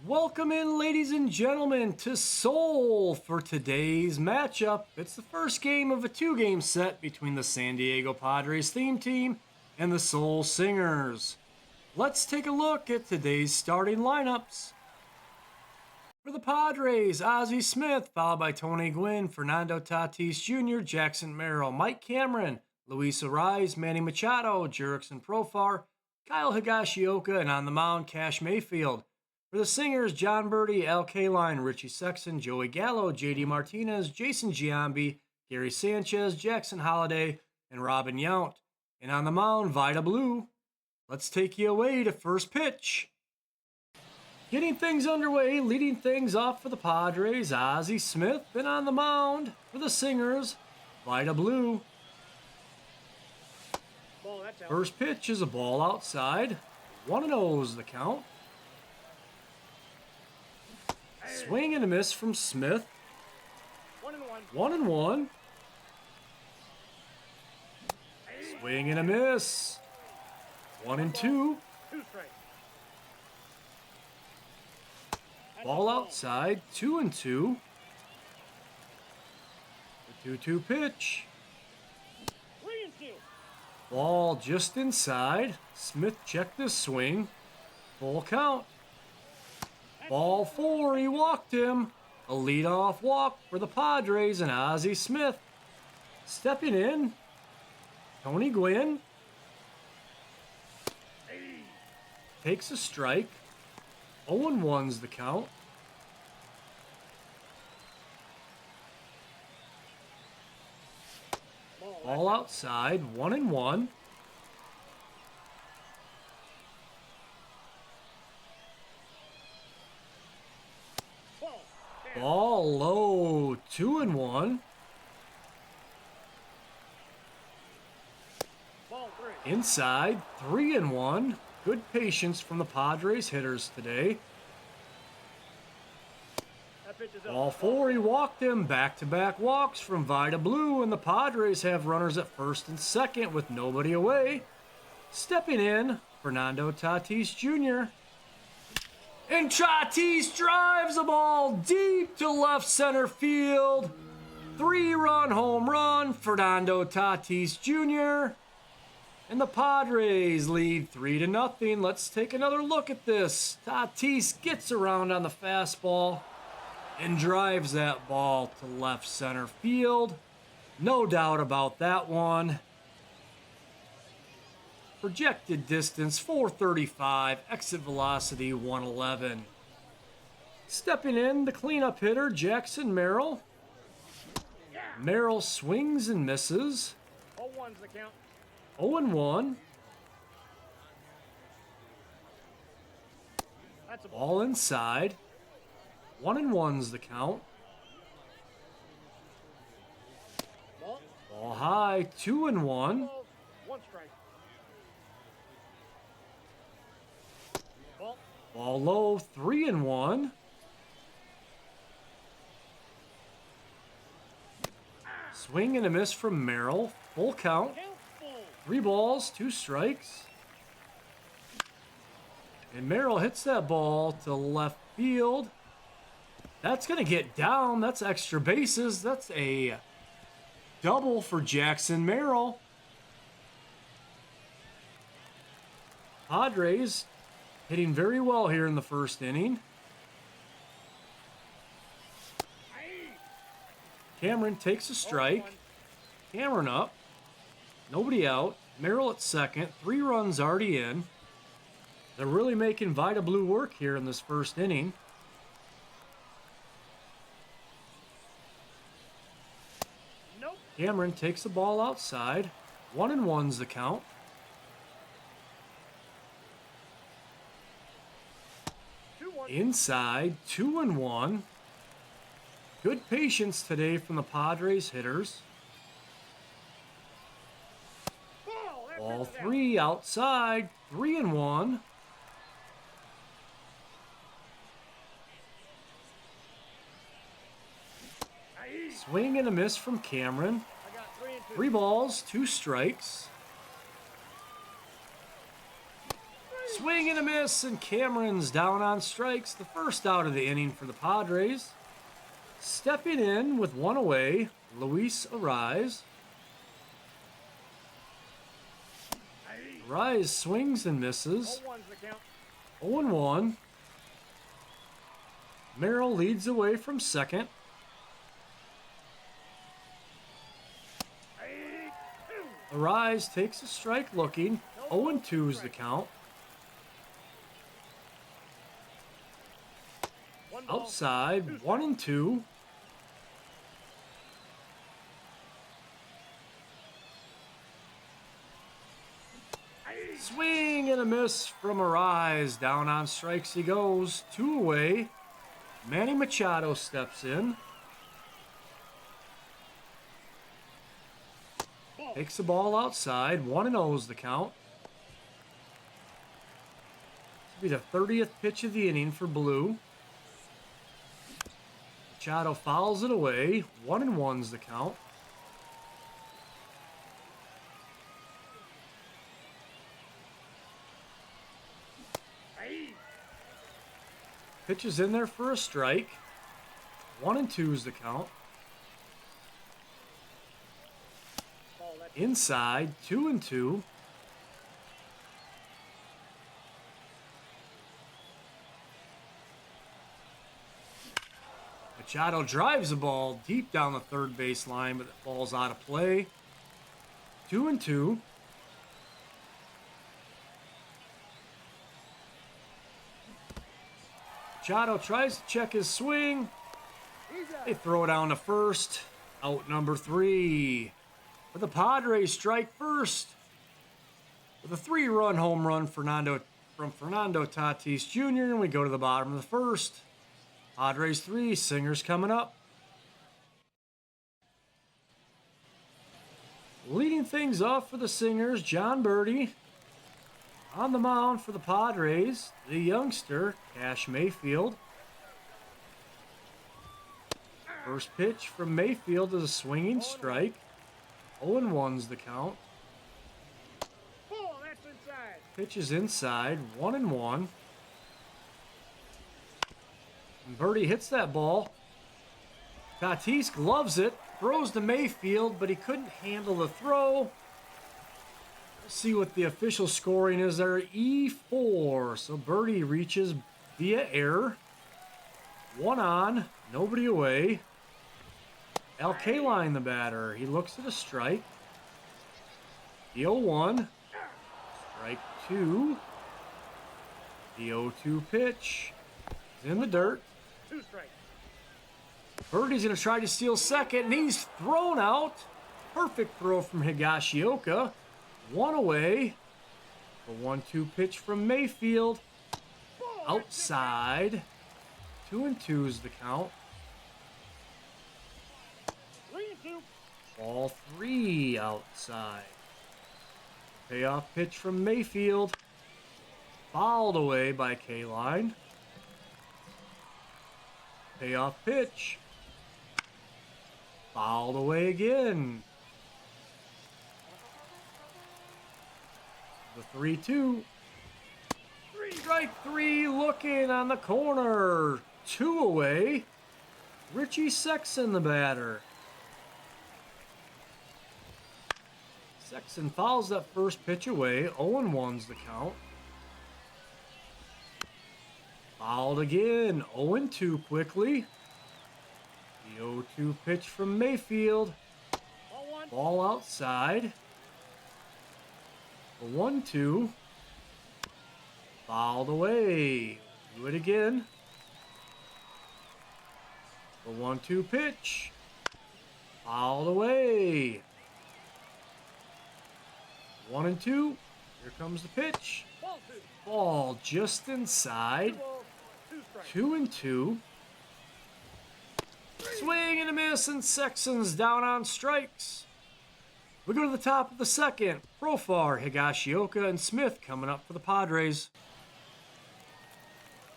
Welcome in, ladies and gentlemen, to Seoul for today's matchup. It's the first game of a two-game set between the San Diego Padres theme team and the Seoul Singers. Let's take a look at today's starting lineups. For the Padres, Ozzie Smith, followed by Tony Gwynn, Fernando Tatis Jr., Jackson Merrill, Mike Cameron, Luis Arraez, Manny Machado, Jurickson Profar, Kyle Higashioka, and on the mound, Cash Mayfield. For the Singers, John Birdie, Al Kaline, Richie Sexton, Joey Gallo, JD Martinez, Jason Giambi, Gary Sanchez, Jackson Holliday, and Robin Yount. And on the mound, Vida Blue. Let's take you away to first pitch. Getting things underway, leading things off for the Padres, Ozzie Smith. And on the mound for the Singers, Vida Blue. First pitch is a ball outside. 1-0 is the count. Swing and a miss from Smith. 1-1. Swing and a miss. 1-2. Ball outside. 2-2. The 2-2 pitch. Ball just inside. Smith checked the swing. Full count. Ball 4, he walked him. A leadoff walk for the Padres and Ozzie Smith. Stepping in, Tony Gwynn. Takes a strike. 0-1's the count. Ball outside, 1-1. Ball low, 2-1. Inside, 3-1. Good patience from the Padres hitters today. Ball 4, he walked him. Back-to-back walks from Vida Blue, and the Padres have runners at first and second with nobody away. Stepping in, Fernando Tatis Jr. And Tatis drives the ball deep to left center field. 3-run home run, Fernando Tatis Jr. And the Padres lead 3-0. Let's take another look at this. Tatis gets around on the fastball and drives that ball to left center field. No doubt about that one. Projected distance 435, exit velocity 111. Stepping in, the cleanup hitter, Jackson Merrill. Merrill swings and misses. 0-1's the count. 0-1. That's a Ball inside. 1-1's the count. Ball high, 2-1. One strike. Ball low, 3-1. Swing and a miss from Merrill. Full count. 3 balls, 2 strikes. And Merrill hits that ball to left field. That's going to get down. That's extra bases. That's a double for Jackson Merrill. Padres hitting very well here in the first inning. Cameron takes a strike. Cameron up. Nobody out. Merrill at second. 3 runs already in. They're really making Vida Blue work here in this first inning. Cameron takes the ball outside. 1-1's the count. Inside, 2-1. Good patience today from the Padres hitters. Ball 3 outside, 3-1. Swing and a miss from Cameron. 3 balls, 2 strikes. Swing and a miss, and Cameron's down on strikes. The first out of the inning for the Padres. Stepping in with one away, Luis Arraez. Arraez swings and misses. 0-1's the count. 0-1. Merrill leads away from second. Arraez takes a strike looking. 0-2 is the count. Outside, 1-2. Swing and a miss from Arraez. Down on strikes he goes. 2 away. Manny Machado steps in. Takes the ball outside. 1-0 is the count. This will be the 30th pitch of the inning for Blue. Machado fouls it away. 1-1's the count. Pitch is in there for a strike. 1-2 is the count. Inside, 2-2. Machado drives the ball deep down the third base line, but it falls out of play. 2-2. Machado tries to check his swing. They throw it down to first. Out number 3. But the Padres strike first. With a 3-run home run from Fernando Tatis Jr. And we go to the bottom of the first. Padres 3, Singers coming up. Leading things off for the Singers, John Birdie. On the mound for the Padres, the youngster, Cash Mayfield. First pitch from Mayfield is a swinging strike. 0-1's the count. That's inside. Pitch is inside, 1-1. And Birdie hits that ball. Tatis gloves it, throws to Mayfield, but he couldn't handle the throw. Let's see what the official scoring is there. E4. So Birdie reaches via error. 1 on, nobody away. Al Kaline, the batter. He looks at a strike. The 0-1. Strike 2. The 0-2 pitch is in the dirt. 2 strikes. Birdie's going to try to steal second, and he's thrown out. Perfect throw from Higashioka. 1 away. The 1-2 pitch from Mayfield. Outside. 2-2 is the count. 3-2. Ball 3 outside. Payoff pitch from Mayfield. Fouled away by Kaline. Payoff pitch. Fouled away again. The 3-2. Strike 3 looking on the corner. 2 away. Richie Sexton, the batter. Sexton fouls that first pitch away. 0-1's the count. Fouled again. 0-2 quickly. The 0-2 pitch from Mayfield. Ball outside. The 1-2. Fouled away. Do it again. The 1-2 pitch. Fouled away. 1-2. Here comes the pitch. Ball just inside. 2-2. Swing and a miss, and Sexton's down on strikes. We go to the top of the second. Profar, Higashioka, and Smith coming up for the Padres.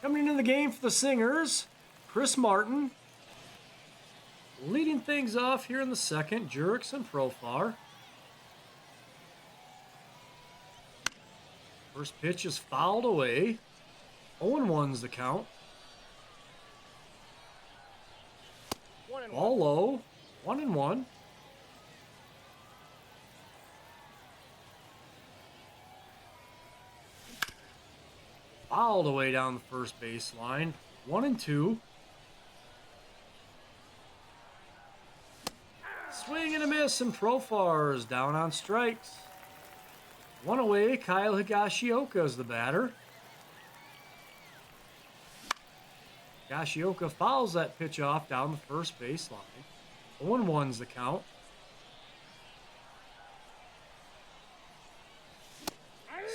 Coming into the game for the Singers, Chris Martin. Leading things off here in the second, Jurickson, Profar. First pitch is fouled away. 0-1's the count. 1-1. Ball low. 1-1. Fouled away down the first baseline. 1-2. Swing and a miss, and Profar is down on strikes. One away, Kyle Higashioka is the batter. Higashioka fouls that pitch off down the first baseline. 0-1's the count.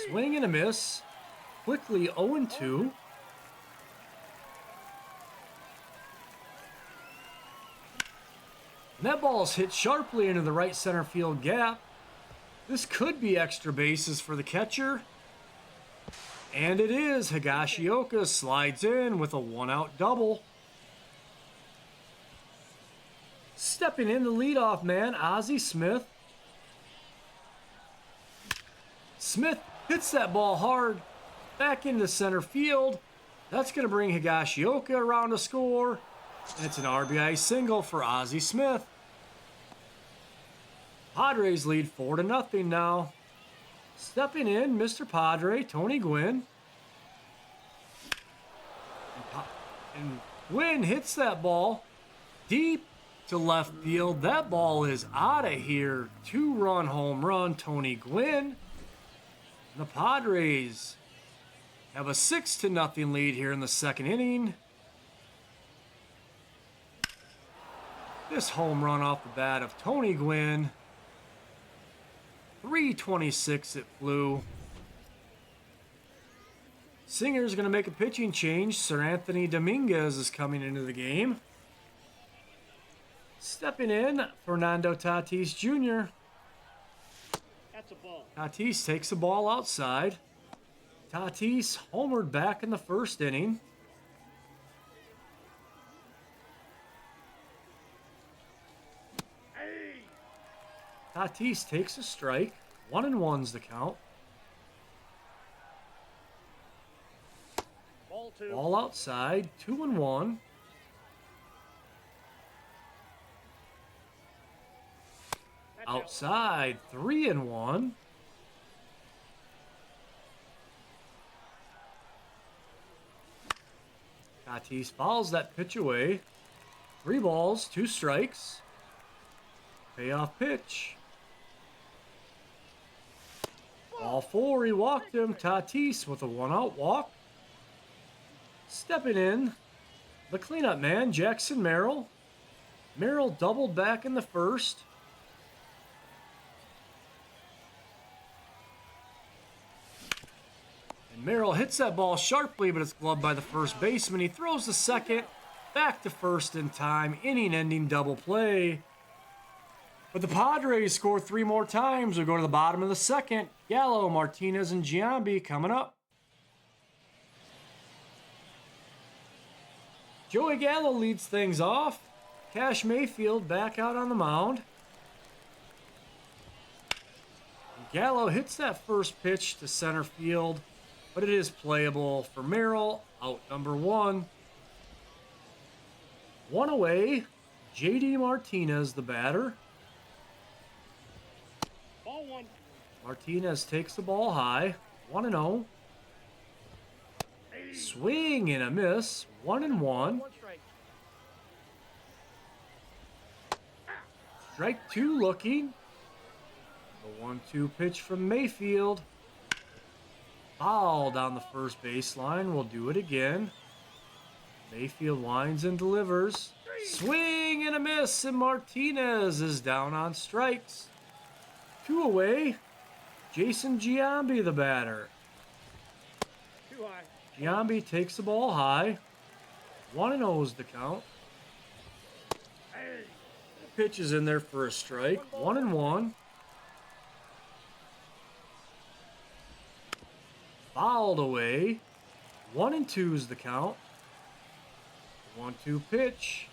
Swing and a miss. Quickly 0-2. And that ball is hit sharply into the right center field gap. This could be extra bases for the catcher. And it is. Higashioka slides in with a 1-out double. Stepping in the leadoff man, Ozzie Smith. Smith hits that ball hard back into center field. That's going to bring Higashioka around to score. And it's an RBI single for Ozzie Smith. Padres lead 4-0 now. Stepping in, Mr. Padre, Tony Gwynn. And Gwynn hits that ball deep to left field. That ball is out of here. 2-run home run, Tony Gwynn. And the Padres have a 6-0 lead here in the second inning. This home run off the bat of Tony Gwynn. 326 it flew. Singer's going to make a pitching change. Sir Anthony Dominguez is coming into the game. Stepping in, Fernando Tatis Jr. That's a ball. Tatis takes the ball outside. Tatis homered back in the first inning. Tatis takes a strike. 1-1's the count. Ball 2. Ball outside. 2-1. That's out. Outside. 3-1. Tatis fouls that pitch away. 3 balls, 2 strikes. Payoff pitch. Ball 4, he walked him. Tatis with a 1-out walk. Stepping in, the cleanup man, Jackson Merrill. Merrill doubled back in the first. And Merrill hits that ball sharply, but it's gloved by the first baseman. He throws the second, back to first in time. Inning-ending double play. But the Padres score 3 more times. We go to the bottom of the second. Gallo, Martinez, and Giambi coming up. Joey Gallo leads things off. Cash Mayfield back out on the mound. Gallo hits that first pitch to center field, but it is playable for Merrill. Out number 1. 1 away. J.D. Martinez, the batter. Ball 1. Martinez takes the ball high. 1-0. Swing and a miss. 1-1. 1 strike. Strike 2 looking. The 1-2 pitch from Mayfield. Foul down the first baseline. We'll do it again. Mayfield winds and delivers. Swing and a miss, and Martinez is down on strikes. 2 away. Jason Giambi, the batter. Too high. Giambi takes the ball high. 1-0's the count. Pitch is in there for a strike. 1-1. Fouled away. 1-2's the count. 1-2 pitch.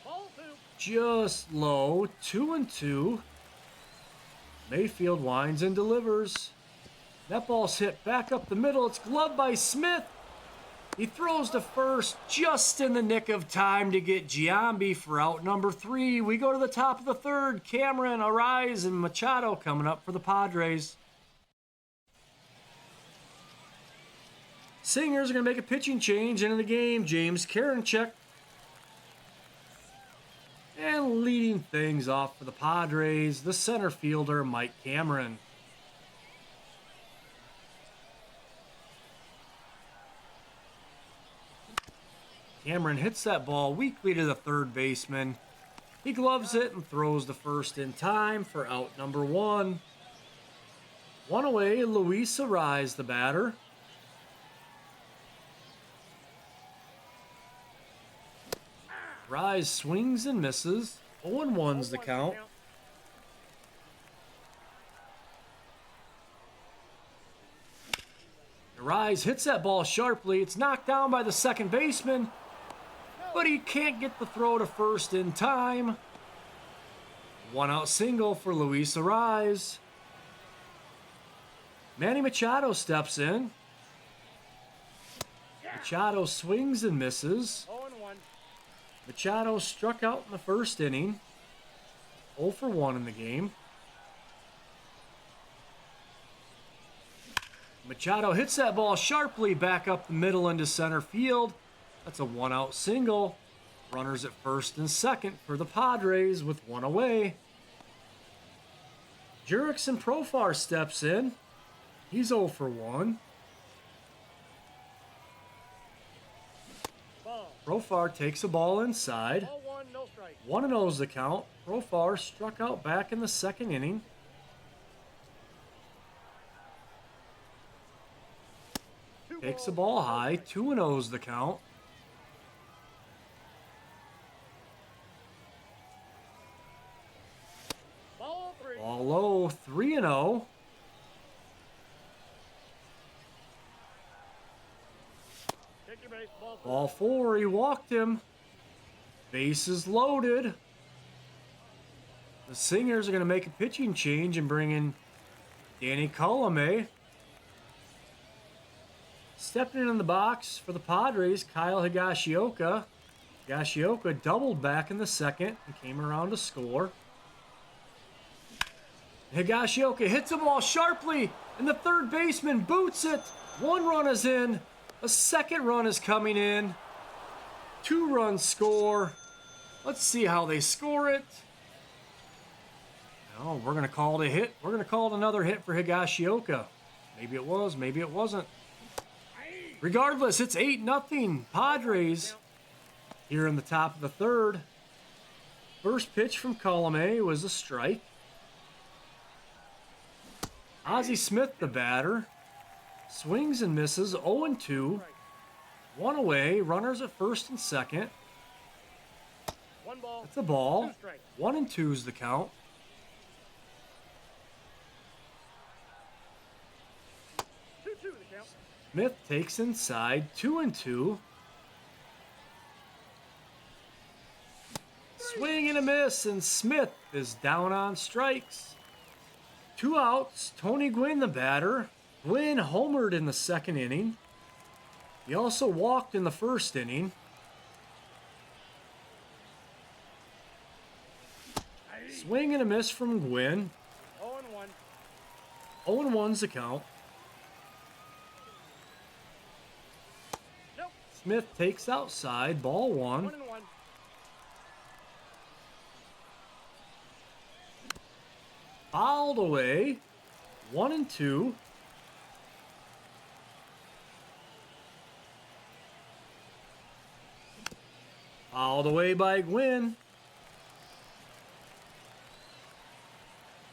Ball 2. Just low. 2-2. Mayfield winds and delivers. That ball's hit back up the middle. It's gloved by Smith. He throws to first just in the nick of time to get Giambi for out number 3. We go to the top of the third. Cameron, Arraez, and Machado coming up for the Padres. Singers are going to make a pitching change into the game. James Karinchak. And leading things off for the Padres, the center fielder, Mike Cameron. Cameron hits that ball weakly to the third baseman. He gloves it and throws to first in time for out number 1. One away, Luis Arraez, the batter. Arraez swings and misses. 0-1's the count. Arraez hits that ball sharply. It's knocked down by the second baseman, but he can't get the throw to first in time. 1-out single for Luis Arraez. Manny Machado steps in. Machado swings and misses. 0-1. Machado struck out in the first inning. 0 for 1 in the game. Machado hits that ball sharply back up the middle into center field. That's a 1-out single. Runners at first and second for the Padres with 1 away. Jurickson Profar steps in. He's 0 for 1. Ball. Profar takes a ball inside. 0-1, no strike. 1-0's the count. Profar struck out back in the second inning. Takes the ball high. 2-0's the count. Ball 3. Ball low. 3-0. Take your base. Ball 4. Ball 4. He walked him. Bases loaded. The Singers are going to make a pitching change and bring in Danny Colomé. Stepping in the box for the Padres, Kyle Higashioka. Higashioka doubled back in the second and came around to score. Higashioka hits the ball sharply, and the third baseman boots it. 1 run is in. A second run is coming in. 2-run score. Let's see how they score it. Oh, we're going to call it a hit. We're going to call it another hit for Higashioka. Maybe it was, maybe it wasn't. Regardless, it's 8-0 Padres here in the top of the third. First pitch from Colomé was a strike. Ozzie Smith, the batter, swings and misses. 0-2. 1 away. Runners at first and second. 1 ball. That's a ball. 2 strikes. 1-2's the count. 2-2 the count. Smith takes inside. 2-2. Swing and a miss, and Smith is down on strikes. 2 outs. Tony Gwynn, the batter. Gwynn homered in the second inning. He also walked in the first inning. Swing and a miss from Gwynn. 0-1. 0-1's the count. Nope. Smith takes outside. Ball 1. 1-1. Fouled away. 1-2. Fouled away by Gwynn.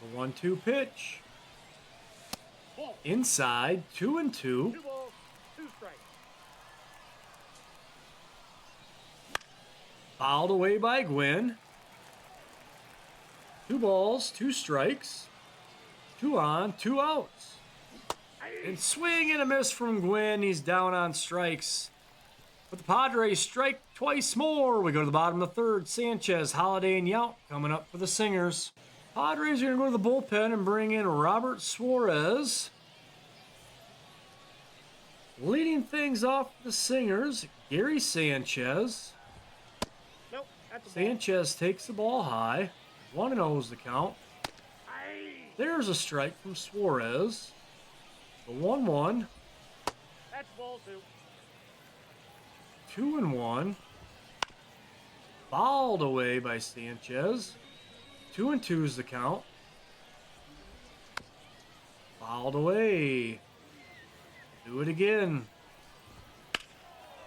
The 1-2 pitch. Ball. Inside. 2-2. 2 balls. 2 strikes. Fouled away by Gwynn. 2 balls, 2 strikes. 2 on, 2 outs. And swing and a miss from Gwynn. He's down on strikes. But the Padres strike twice more. We go to the bottom of the third. Sanchez, Holiday, and Yount coming up for the Singers. Padres are going to go to the bullpen and bring in Robert Suarez. Leading things off for the Singers, Gary Sanchez. Nope, that's a ball. Sanchez takes the ball high. 1-0 is the count. Aye. There's a strike from Suarez. The 1-1. That's ball 2. 2-1. Fouled away by Sanchez. 2-2 is the count. Fouled away. Do it again.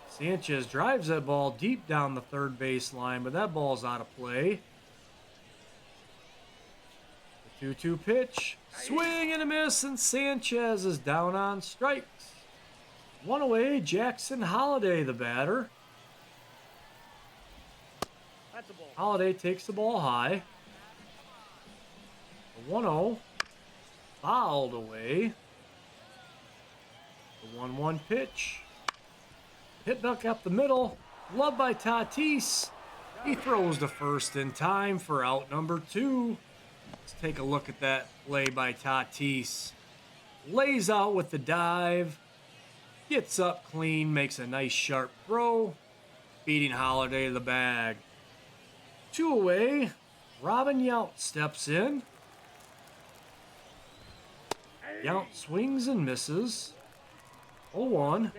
Sanchez drives that ball deep down the third base line, but that ball's out of play. The 2-2 pitch. Swing and a miss, and Sanchez is down on strikes. One away, Jackson Holiday, the batter. That's a ball. Holiday takes the ball high. The 1-0. Fouled away. The 1-1 pitch. Hit back up the middle. Loved by Tatis. He throws to first in time for out number 2. Let's take a look at that play by Tatis. Lays out with the dive. Gets up clean. Makes a nice sharp throw. Beating Holiday to the bag. 2 away. Robin Yount steps in. Yount swings and misses. 0-1.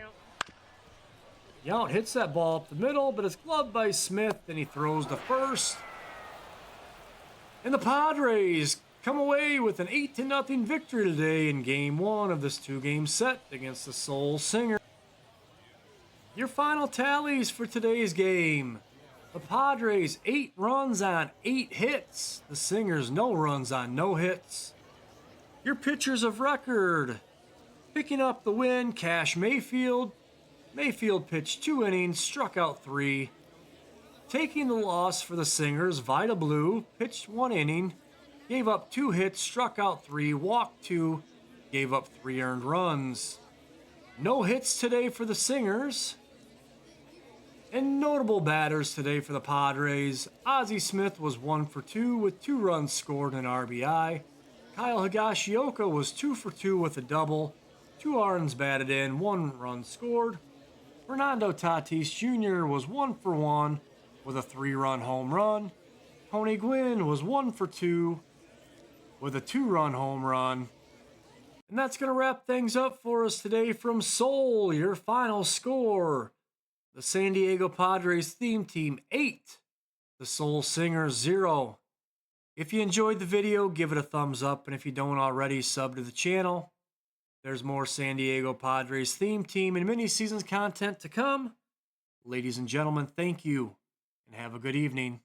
Yount hits that ball up the middle, but it's gloved by Smith, and he throws to first. And the Padres come away with an 8-0 victory today in Game 1 of this 2-game set against the Seoul Singers. Your final tallies for today's game. The Padres, 8 runs on 8 hits. The Singers, no runs on no hits. Your pitchers of record. Picking up the win, Cash Mayfield. Mayfield pitched 2 innings, struck out 3. Taking the loss for the Singers, Vida Blue pitched 1 inning, gave up 2 hits, struck out 3, walked 2, gave up 3 earned runs. No hits today for the Singers. And notable batters today for the Padres. Ozzie Smith was 1 for 2 with 2 runs scored and an RBI. Kyle Higashioka was 2 for 2 with a double. 2 runs batted in, 1 run scored. Fernando Tatis Jr. was 1 for 1 with a 3-run home run. Tony Gwynn was 1 for 2 with a 2-run home run. And that's going to wrap things up for us today from Seoul. Your final score. The San Diego Padres theme team 8. The Seoul Singers 0. If you enjoyed the video, give it a thumbs up. And if you don't already, sub to the channel. There's more San Diego Padres theme team and mini-seasons content to come. Ladies and gentlemen, thank you and have a good evening.